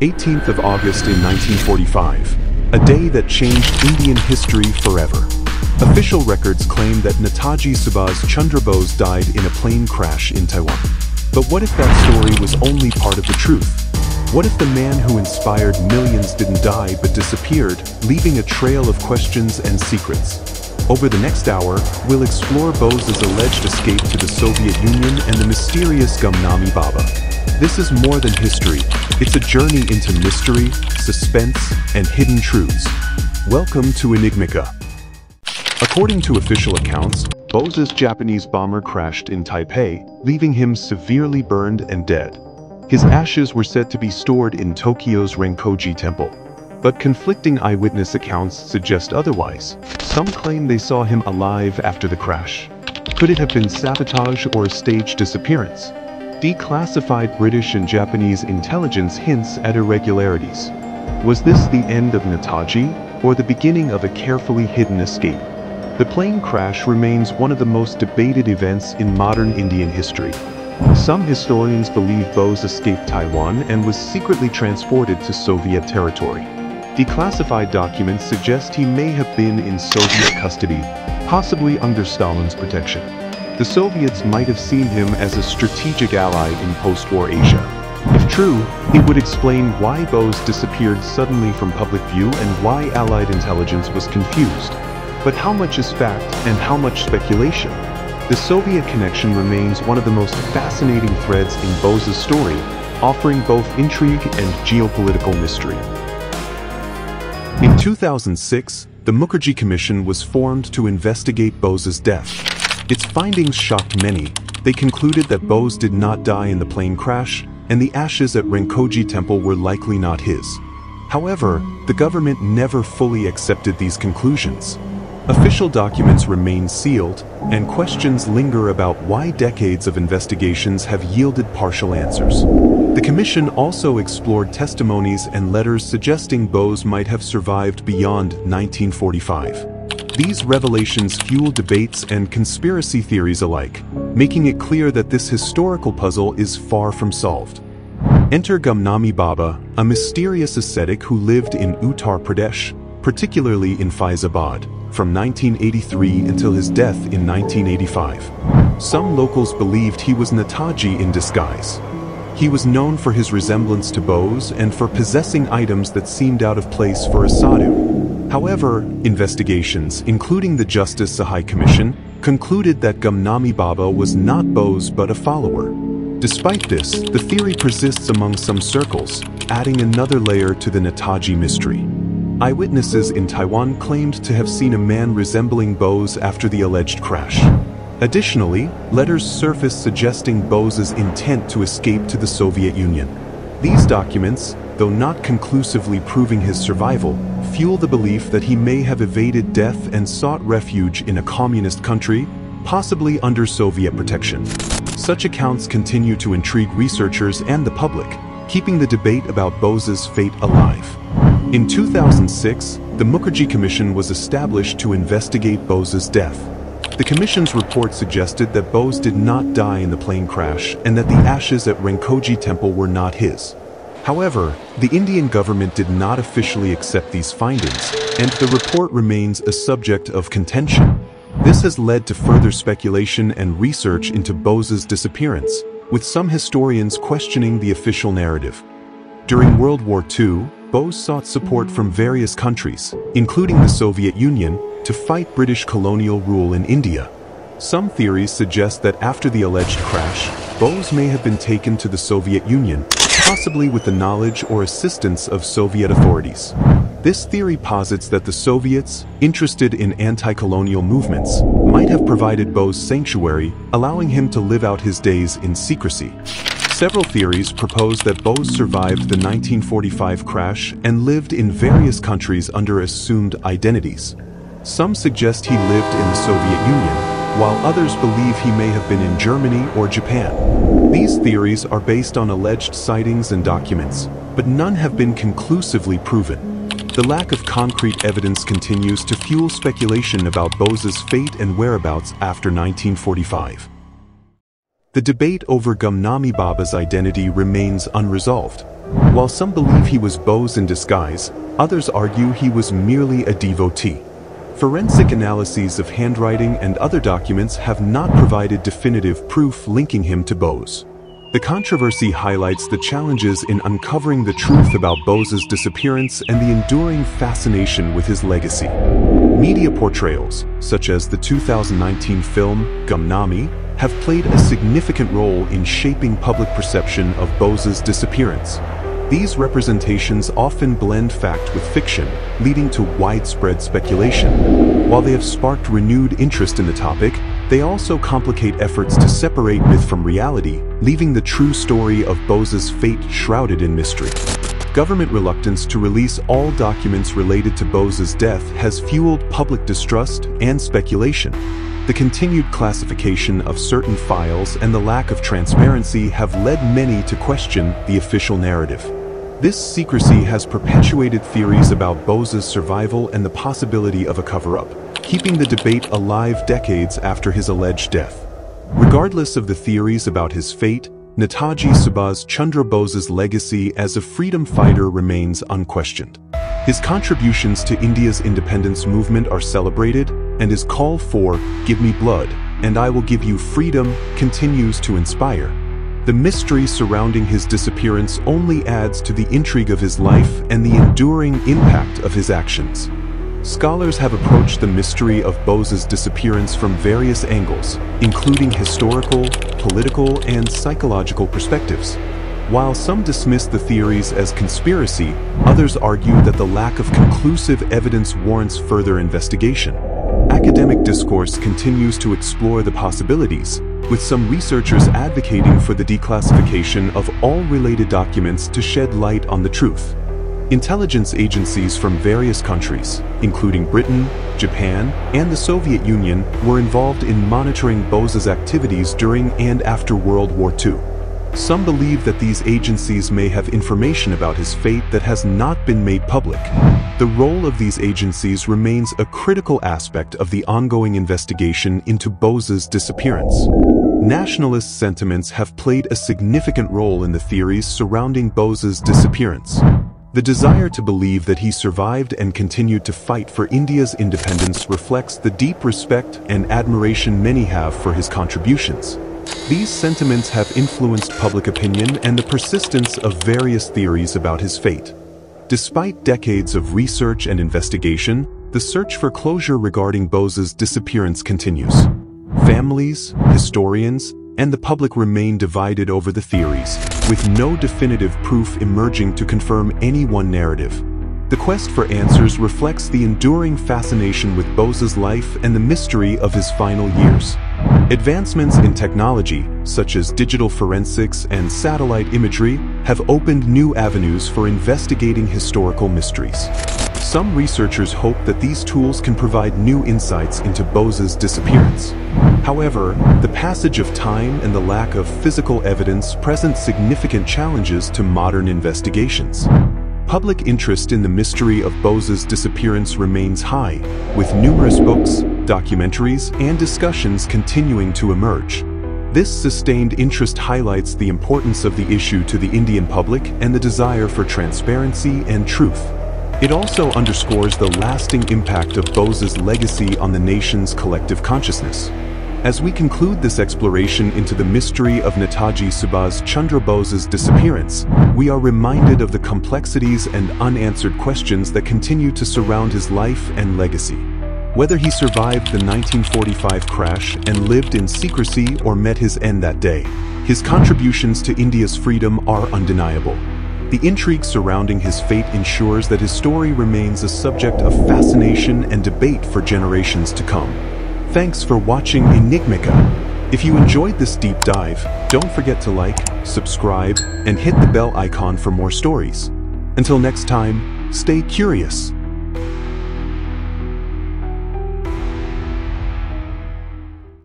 18th of August in 1945, a day that changed Indian history forever. Official records claim that Netaji Subhas Chandra Bose died in a plane crash in Taiwan. But what if that story was only part of the truth? What if the man who inspired millions didn't die but disappeared, leaving a trail of questions and secrets? Over the next hour, we'll explore Bose's alleged escape to the Soviet Union and the mysterious Gumnami Baba. This is more than history. It's a journey into mystery, suspense, and hidden truths. Welcome to Enigmica. According to official accounts, Bose's Japanese bomber crashed in Taipei, leaving him severely burned and dead. His ashes were said to be stored in Tokyo's Renkoji Temple. But conflicting eyewitness accounts suggest otherwise. Some claim they saw him alive after the crash. Could it have been sabotage or a staged disappearance? Declassified British and Japanese intelligence hints at irregularities. Was this the end of Netaji, or the beginning of a carefully hidden escape? The plane crash remains one of the most debated events in modern Indian history. Some historians believe Bose escaped Taiwan and was secretly transported to Soviet territory. Declassified documents suggest he may have been in Soviet custody, possibly under Stalin's protection. The Soviets might have seen him as a strategic ally in post-war Asia. If true, it would explain why Bose disappeared suddenly from public view and why Allied intelligence was confused. But how much is fact and how much speculation? The Soviet connection remains one of the most fascinating threads in Bose's story, offering both intrigue and geopolitical mystery. In 2006, the Mukherjee Commission was formed to investigate Bose's death. Its findings shocked many. They concluded that Bose did not die in the plane crash, and the ashes at Renkoji Temple were likely not his. However, the government never fully accepted these conclusions. Official documents remain sealed, and questions linger about why decades of investigations have yielded partial answers. The commission also explored testimonies and letters suggesting Bose might have survived beyond 1945. These revelations fuel debates and conspiracy theories alike, making it clear that this historical puzzle is far from solved. Enter Gumnami Baba, a mysterious ascetic who lived in Uttar Pradesh, particularly in Faizabad, from 1983 until his death in 1985. Some locals believed he was Netaji in disguise. He was known for his resemblance to Bose and for possessing items that seemed out of place for a sadhu. However, investigations, including the Justice Sahai Commission, concluded that Gumnami Baba was not Bose but a follower. Despite this, the theory persists among some circles, adding another layer to the Netaji mystery. Eyewitnesses in Taiwan claimed to have seen a man resembling Bose after the alleged crash. Additionally, letters surfaced suggesting Bose's intent to escape to the Soviet Union. These documents, though not conclusively proving his survival, fuel the belief that he may have evaded death and sought refuge in a communist country, possibly under Soviet protection. Such accounts continue to intrigue researchers and the public, keeping the debate about Bose's fate alive. In 2006, the Mukherjee Commission was established to investigate Bose's death. The commission's report suggested that Bose did not die in the plane crash and that the ashes at Renkoji Temple were not his. However, the Indian government did not officially accept these findings, and the report remains a subject of contention. This has led to further speculation and research into Bose's disappearance, with some historians questioning the official narrative. During World War II, Bose sought support from various countries, including the Soviet Union, to fight British colonial rule in India. Some theories suggest that after the alleged crash, Bose may have been taken to the Soviet Union, possibly with the knowledge or assistance of Soviet authorities. This theory posits that the Soviets, interested in anti-colonial movements, might have provided Bose sanctuary, allowing him to live out his days in secrecy. Several theories propose that Bose survived the 1945 crash and lived in various countries under assumed identities. Some suggest he lived in the Soviet Union, while others believe he may have been in Germany or Japan. These theories are based on alleged sightings and documents, but none have been conclusively proven. The lack of concrete evidence continues to fuel speculation about Bose's fate and whereabouts after 1945. The debate over Gumnami Baba's identity remains unresolved. While some believe he was Bose in disguise, others argue he was merely a devotee. Forensic analyses of handwriting and other documents have not provided definitive proof linking him to Bose. The controversy highlights the challenges in uncovering the truth about Bose's disappearance and the enduring fascination with his legacy. Media portrayals, such as the 2019 film Gumnami, have played a significant role in shaping public perception of Bose's disappearance. These representations often blend fact with fiction, leading to widespread speculation. While they have sparked renewed interest in the topic, they also complicate efforts to separate myth from reality, leaving the true story of Bose's fate shrouded in mystery. Government reluctance to release all documents related to Bose's death has fueled public distrust and speculation. The continued classification of certain files and the lack of transparency have led many to question the official narrative. This secrecy has perpetuated theories about Bose's survival and the possibility of a cover-up, keeping the debate alive decades after his alleged death. Regardless of the theories about his fate, Netaji Subhas Chandra Bose's legacy as a freedom fighter remains unquestioned. His contributions to India's independence movement are celebrated, and his call for "Give me blood, and I will give you freedom" continues to inspire. The mystery surrounding his disappearance only adds to the intrigue of his life and the enduring impact of his actions. Scholars have approached the mystery of Bose's disappearance from various angles, including historical, political, and psychological perspectives. While some dismiss the theories as conspiracy, others argue that the lack of conclusive evidence warrants further investigation. Academic discourse continues to explore the possibilities, with some researchers advocating for the declassification of all related documents to shed light on the truth. Intelligence agencies from various countries, including Britain, Japan, and the Soviet Union, were involved in monitoring Bose's activities during and after World War II. Some believe that these agencies may have information about his fate that has not been made public. The role of these agencies remains a critical aspect of the ongoing investigation into Bose's disappearance. Nationalist sentiments have played a significant role in the theories surrounding Bose's disappearance. The desire to believe that he survived and continued to fight for India's independence reflects the deep respect and admiration many have for his contributions. These sentiments have influenced public opinion and the persistence of various theories about his fate. Despite decades of research and investigation, the search for closure regarding Bose's disappearance continues. Families, historians, and the public remain divided over the theories, with no definitive proof emerging to confirm any one narrative. The quest for answers reflects the enduring fascination with Bose's life and the mystery of his final years. Advancements in technology, such as digital forensics and satellite imagery, have opened new avenues for investigating historical mysteries. Some researchers hope that these tools can provide new insights into Bose's disappearance. However, the passage of time and the lack of physical evidence present significant challenges to modern investigations. Public interest in the mystery of Bose's disappearance remains high, with numerous books, documentaries, and discussions continuing to emerge. This sustained interest highlights the importance of the issue to the Indian public and the desire for transparency and truth. It also underscores the lasting impact of Bose's legacy on the nation's collective consciousness. As we conclude this exploration into the mystery of Netaji Subhas Chandra Bose's disappearance, we are reminded of the complexities and unanswered questions that continue to surround his life and legacy. Whether he survived the 1945 crash and lived in secrecy or met his end that day, his contributions to India's freedom are undeniable. The intrigue surrounding his fate ensures that his story remains a subject of fascination and debate for generations to come. Thanks for watching Enigmica. If you enjoyed this deep dive, don't forget to like, subscribe, and hit the bell icon for more stories. Until next time, stay curious.